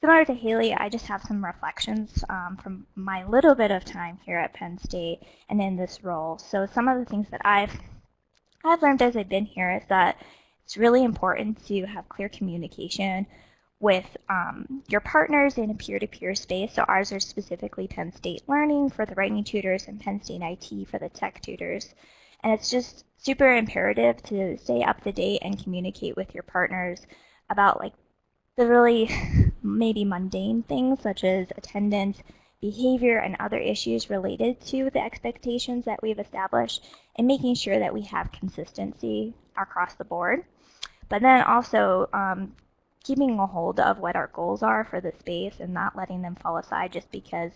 Similar to Haley, I just have some reflections from my little bit of time here at Penn State and in this role. So some of the things that I've learned as I've been here is that it's really important to have clear communication with your partners in a peer-to-peer space. So ours are specifically Penn State Learning for the writing tutors and Penn State IT for the tech tutors. And it's just super imperative to stay up to date and communicate with your partners about like the really maybe mundane things such as attendance, behavior, and other issues related to the expectations that we've established, and making sure that we have consistency across the board. But then also keeping a hold of what our goals are for the space and not letting them fall aside just because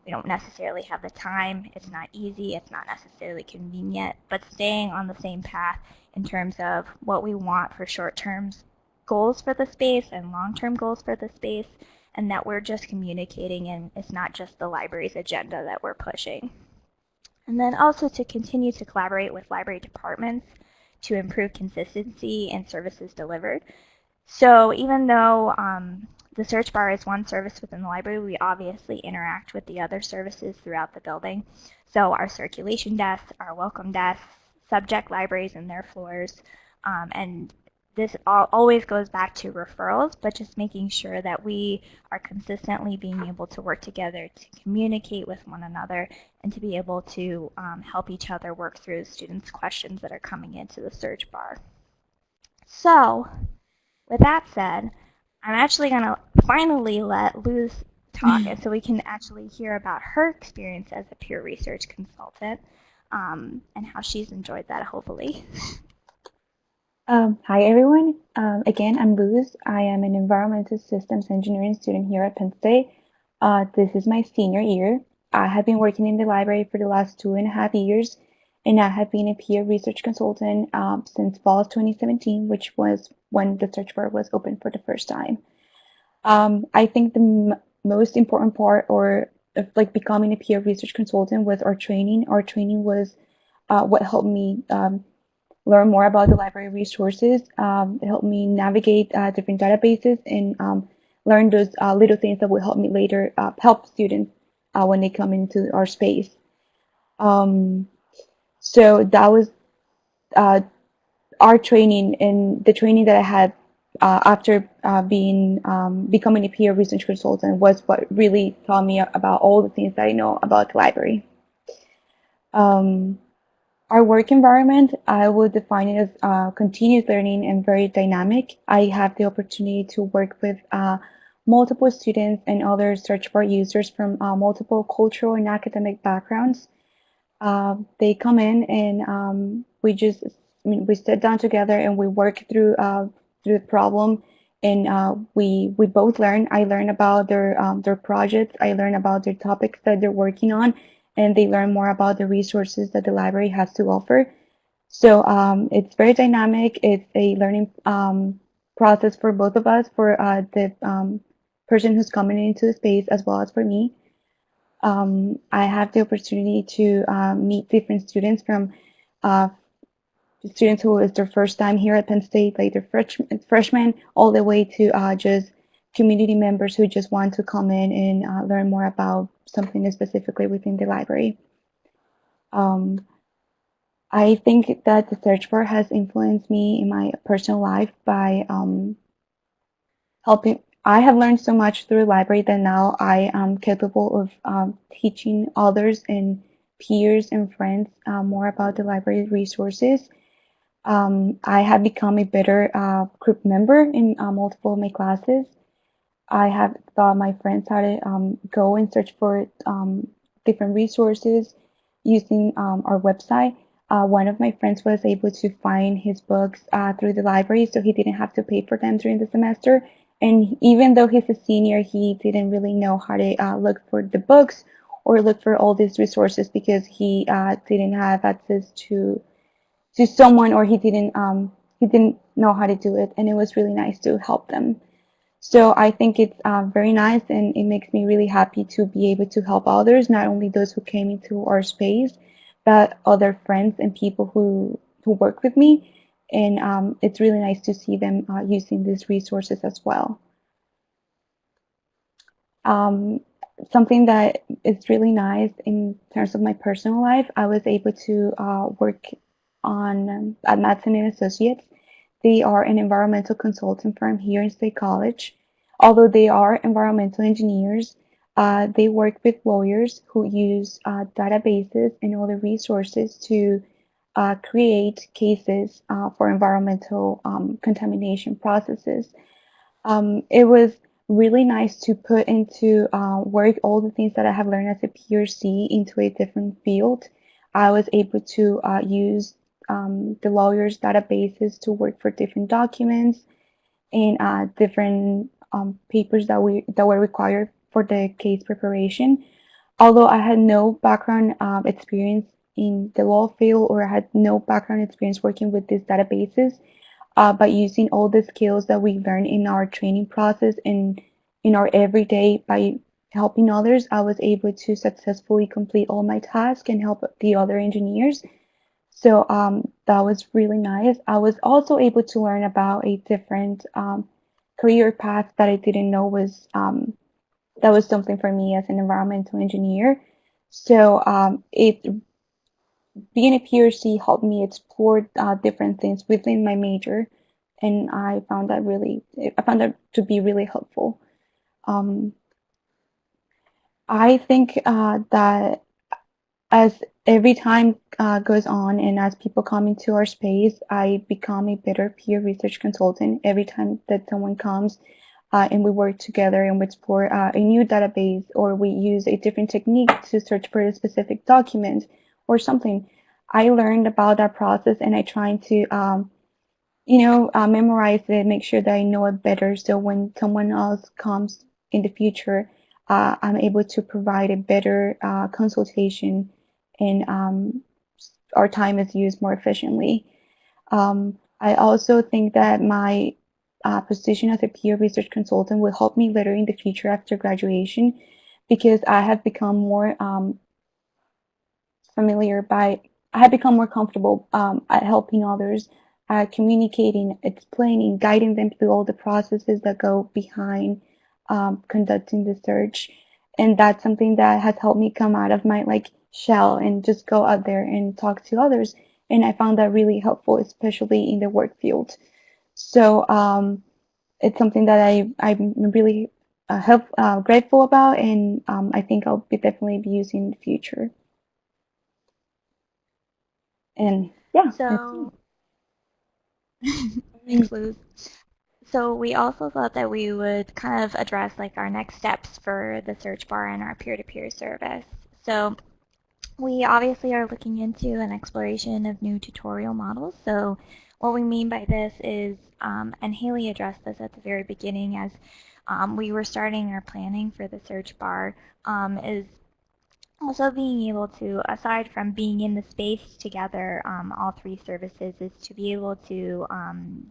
we don't necessarily have the time, it's not easy, it's not necessarily convenient, but staying on the same path in terms of what we want for short-term goals for the space and long-term goals for the space, and that we're just communicating and it's not just the library's agenda that we're pushing. And then also to continue to collaborate with library departments to improve consistency and services delivered. So even though the search bar is one service within the library, we obviously interact with the other services throughout the building. So our circulation desks, our welcome desks, subject libraries and their floors, and this always goes back to referrals, but just making sure that we are consistently being able to work together to communicate with one another and to be able to help each other work through students' questions that are coming into the search bar. So, with that said, I'm actually going to finally let Luz talk, and so we can actually hear about her experience as a peer research consultant and how she's enjoyed that, hopefully. Hi everyone. Again, I'm Luz. I am an environmental systems engineering student here at Penn State. This is my senior year. I have been working in the library for the last 2.5 years, and I have been a peer research consultant since fall of 2017, which was when the search bar was open for the first time. I think the most important part of like becoming a peer research consultant was our training. Our training was what helped me learn more about the library resources. It helped me navigate different databases and learn those little things that will help me later help students when they come into our space. So that was our training, and the training that I had after becoming a peer research consultant was what really taught me about all the things that I know about the library. Our work environment, I would define it as continuous learning and very dynamic. I have the opportunity to work with multiple students and other search bar users from multiple cultural and academic backgrounds. They come in and we sit down together and we work through the problem, and we both learn. I learn about their projects. I learn about their topics that they're working on, and they learn more about the resources that the library has to offer. So it's very dynamic. It's a learning process for both of us, for the person who's coming into the space as well as for me. I have the opportunity to meet different students, from students who is their first time here at Penn State, like their freshmen, all the way to just community members who just want to come in and learn more about something specifically within the library. I think that the search bar has influenced me in my personal life by helping. I have learned so much through the library that now I am capable of teaching others and peers and friends more about the library resources. I have become a better group member in multiple of my classes. I have taught my friends how to go and search for different resources using our website. One of my friends was able to find his books through the library, so he didn't have to pay for them during the semester. And even though he's a senior, he didn't really know how to look for the books or look for all these resources because he didn't have access to someone, or he didn't know how to do it, and it was really nice to help them. So I think it's very nice, and it makes me really happy to be able to help others, not only those who came into our space, but other friends and people who work with me. And it's really nice to see them using these resources as well. Something that is really nice in terms of my personal life, I was able to work on at Madsen and Associates. They are an environmental consulting firm here in State College. Although they are environmental engineers, they work with lawyers who use databases and other resources to create cases for environmental contamination processes. It was really nice to put into work all the things that I have learned as a PRC into a different field. I was able to use the lawyers' databases to work for different documents and different papers that were required for the case preparation. Although I had no background experience in the law field, or I had no background experience working with these databases, by using all the skills that we learned in our training process and in our everyday by helping others, I was able to successfully complete all my tasks and help the other engineers. So that was really nice. I was also able to learn about a different career path that I didn't know was that was something for me as an environmental engineer. So being a PRC helped me explore different things within my major, and I found that to be really helpful. I think that as every time goes on and as people come into our space, I become a better peer research consultant. Every time that someone comes and we work together and we explore a new database, or we use a different technique to search for a specific document or something, I learned about that process, and I try to memorize it, make sure that I know it better, so when someone else comes in the future, I'm able to provide a better consultation, and our time is used more efficiently. I also think that my position as a peer research consultant will help me later in the future after graduation, because I have become more I have become more comfortable at helping others, communicating, explaining, guiding them through all the processes that go behind conducting the search. And that's something that has helped me come out of my shell and just go out there and talk to others. And I found that really helpful, especially in the work field. So it's something that I'm really grateful about, and I think I'll definitely be using in the future. And yeah. So, thanks, Luz. So we also thought that we would kind of address like our next steps for the search bar and our peer-to-peer service. So we obviously are looking into an exploration of new tutorial models. So what we mean by this is, and Haley addressed this at the very beginning as we were starting our planning for the search bar, is also being able to, aside from being in the space together, all three services, is to be able to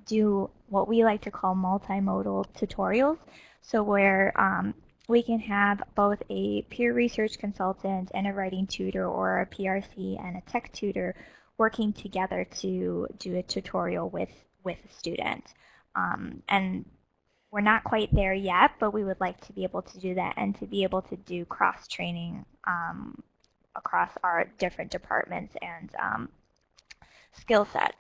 do what we like to call multimodal tutorials. So where we can have both a peer research consultant and a writing tutor, or a PRC and a tech tutor, working together to do a tutorial with a student. And we're not quite there yet, but we would like to be able to do that and to be able to do cross-training across our different departments and skill sets.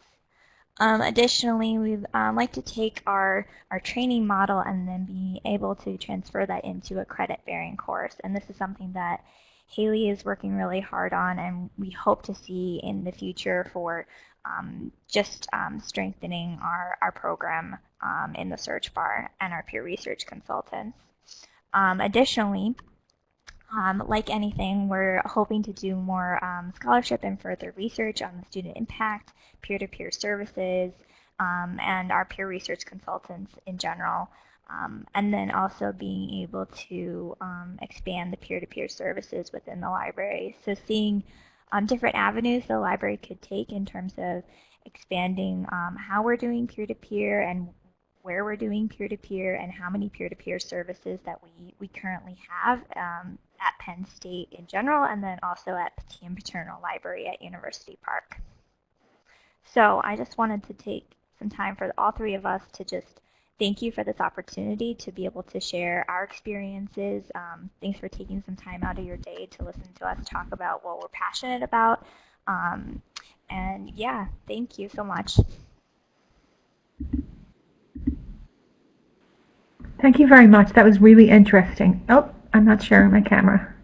Additionally, we'd like to take our training model and then be able to transfer that into a credit-bearing course. And this is something that Haley is working really hard on, and we hope to see in the future for just strengthening our program in the search bar and our peer research consultants. Additionally, like anything, we're hoping to do more scholarship and further research on the student impact, peer-to-peer services, and our peer research consultants in general. And then also being able to expand the peer-to-peer services within the library. So seeing different avenues the library could take in terms of expanding how we're doing peer-to-peer and where we're doing peer-to-peer and how many peer-to-peer services that we currently have at Penn State in general, and then also at Petit and Paterno Library at University Park. So I just wanted to take some time for all three of us to just thank you for this opportunity to be able to share our experiences. Thanks for taking some time out of your day to listen to us talk about what we're passionate about. And yeah, thank you so much. Thank you very much. That was really interesting. Oh, I'm not sharing my camera.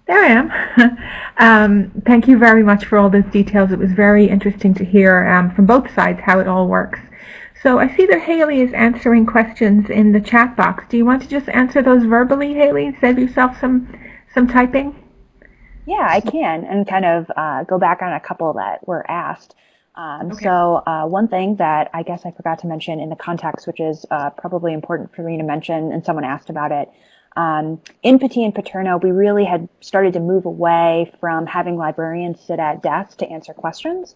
There I am. Thank you very much for all those details. It was very interesting to hear from both sides how it all works. So I see that Haley is answering questions in the chat box. Do you want to just answer those verbally, Haley? Save yourself some typing? Yeah, I can, and kind of go back on a couple that were asked. Okay. So one thing that I guess I forgot to mention in the context, which is probably important for me to mention, and someone asked about it, in Petit and Paterno, we really had started to move away from having librarians sit at desks to answer questions.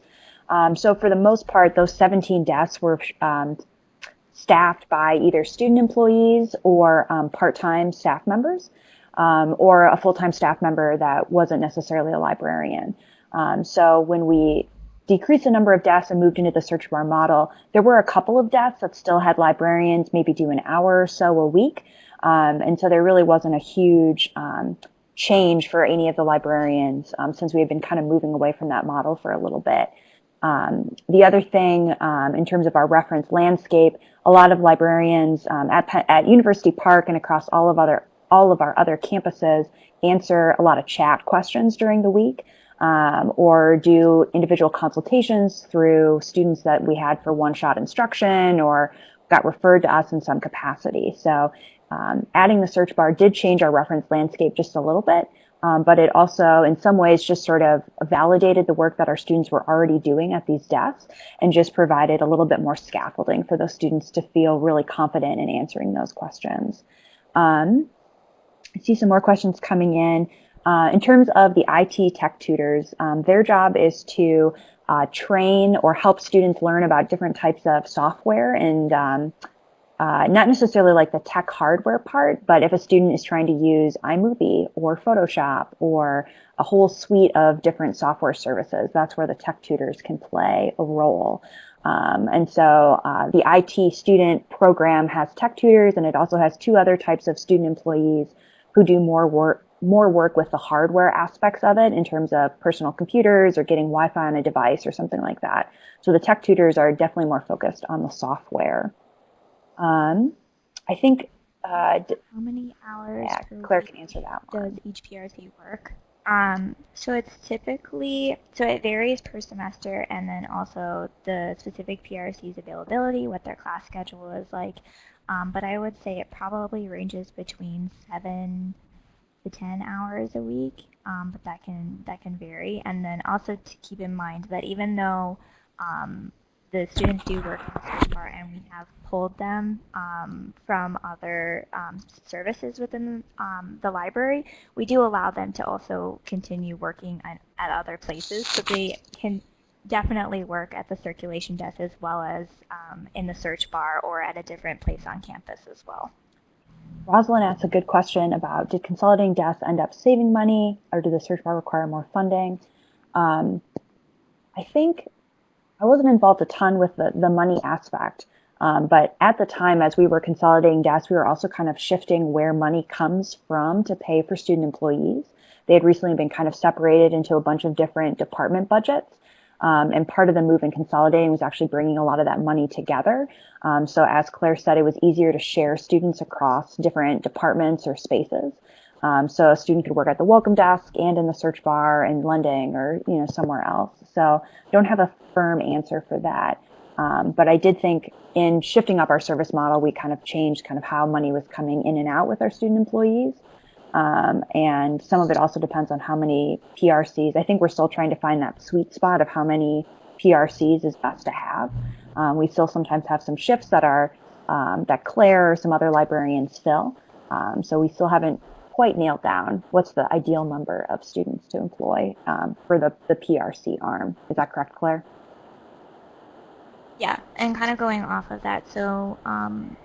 So for the most part, those 17 desks were staffed by either student employees or part-time staff members, or a full-time staff member that wasn't necessarily a librarian. So when we decreased the number of desks and moved into the search bar model, there were a couple of desks that still had librarians maybe do an hour or so a week. And so there really wasn't a huge change for any of the librarians since we had been kind of moving away from that model for a little bit. The other thing in terms of our reference landscape, a lot of librarians at University Park and across all of our other campuses answer a lot of chat questions during the week. Or do individual consultations through students that we had for one-shot instruction or got referred to us in some capacity. So adding the search bar did change our reference landscape just a little bit, but it also in some ways just sort of validated the work that our students were already doing at these desks and just provided a little bit more scaffolding for those students to feel really confident in answering those questions. I see some more questions coming in. In terms of the IT tech tutors, their job is to train or help students learn about different types of software and not necessarily like the tech hardware part, but if a student is trying to use iMovie or Photoshop or a whole suite of different software services, that's where the tech tutors can play a role. And so the IT student program has tech tutors, and it also has two other types of student employees who do more work with the hardware aspects of it in terms of personal computers or getting Wi-Fi on a device or something like that. So the tech tutors are definitely more focused on the software. I think How many hours yeah, per Claire week can answer that does one. each PRC work? So it's typically, so it varies per semester, and then also the specific PRC's availability, what their class schedule is like. But I would say it probably ranges between 7 to 10 hours a week, but that can vary. And then also to keep in mind that even though the students do work in the search bar, and we have pulled them from other services within the library, we do allow them to also continue working at other places, so they can definitely work at the circulation desk as well as in the search bar or at a different place on campus as well. Rosalind asked a good question about, did consolidating desks end up saving money, or did the search bar require more funding? I think I wasn't involved a ton with the money aspect, but at the time, as we were consolidating desks, we were also kind of shifting where money comes from to pay for student employees. They had recently been kind of separated into a bunch of different department budgets. And part of the move in consolidating was actually bringing a lot of that money together. So as Claire said, it was easier to share students across different departments or spaces. So a student could work at the welcome desk and in the search bar and lending or somewhere else. So don't have a firm answer for that. But I did think in shifting up our service model, we kind of changed kind of how money was coming in and out with our student employees. And some of it also depends on how many PRCs. I think we're still trying to find that sweet spot of how many PRCs is best to have. We still sometimes have some shifts that are that Claire or some other librarians fill. So we still haven't quite nailed down what's the ideal number of students to employ for the PRC arm. Is that correct, Claire? Yeah, and kind of going off of that, so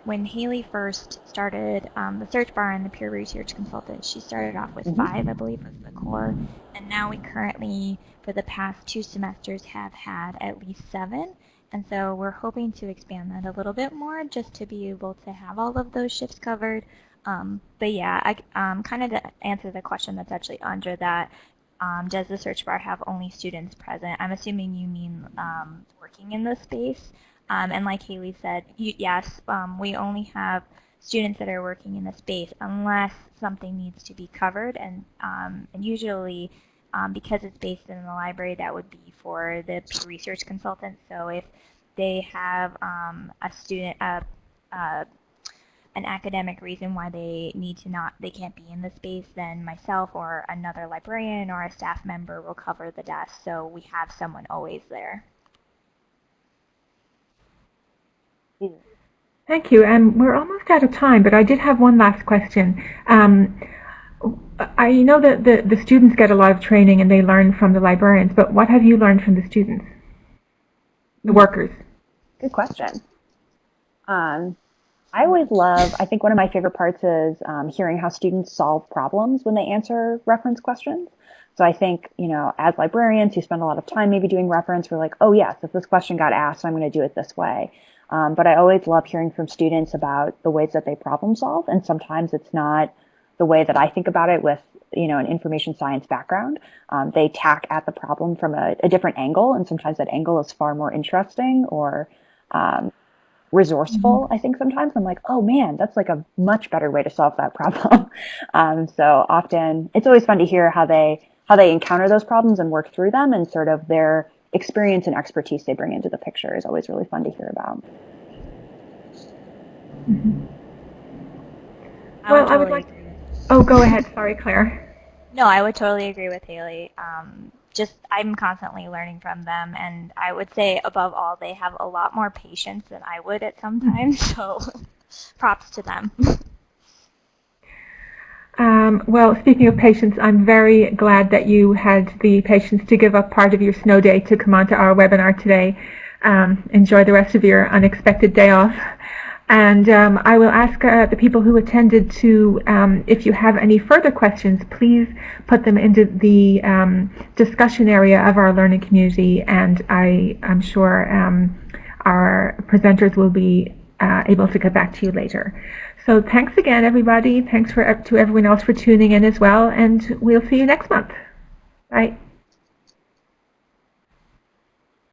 when Haley first started the search bar and the peer research consultant, she started off with 5, I believe, was the core, and now we currently, for the past 2 semesters, have had at least 7, and so we're hoping to expand that a little bit more just to be able to have all of those shifts covered. But yeah, kind of to answer the question that's actually under that, does the search bar have only students present? I'm assuming you mean working in the space. And like Haley said, yes, we only have students that are working in the space unless something needs to be covered. And usually, because it's based in the library, that would be for the peer research consultant. So if they have a student, an academic reason why they can't be in the space, then myself or another librarian or a staff member will cover the desk, so we have someone always there. Thank you. And we're almost out of time, but I did have one last question. I know that the students get a lot of training and they learn from the librarians, but what have you learned from the students, the workers? Good question. I think one of my favorite parts is hearing how students solve problems when they answer reference questions. So I think, as librarians who spend a lot of time maybe doing reference, we're like, oh yes, if this question got asked, I'm going to do it this way. But I always love hearing from students about the ways that they problem solve. And sometimes it's not the way that I think about it with, an information science background. They tack at the problem from a different angle. And sometimes that angle is far more interesting or resourceful. I think sometimes I'm like, oh man, that's like a much better way to solve that problem. So often it's always fun to hear how they encounter those problems and work through them, and sort of their experience and expertise they bring into the picture is always really fun to hear about. Well, I would like. Oh, go ahead. Sorry, Claire. No, I would totally agree with Haley. I'm constantly learning from them, and I would say above all, they have a lot more patience than I would at some times, so props to them. Well, speaking of patience, I'm very glad that you had the patience to give up part of your snow day to come onto our webinar today. Enjoy the rest of your unexpected day off. And I will ask the people who attended to, if you have any further questions, please put them into the discussion area of our learning community, and I'm sure our presenters will be able to get back to you later. So thanks again, everybody. Thanks to everyone else for tuning in as well, and we'll see you next month. Bye.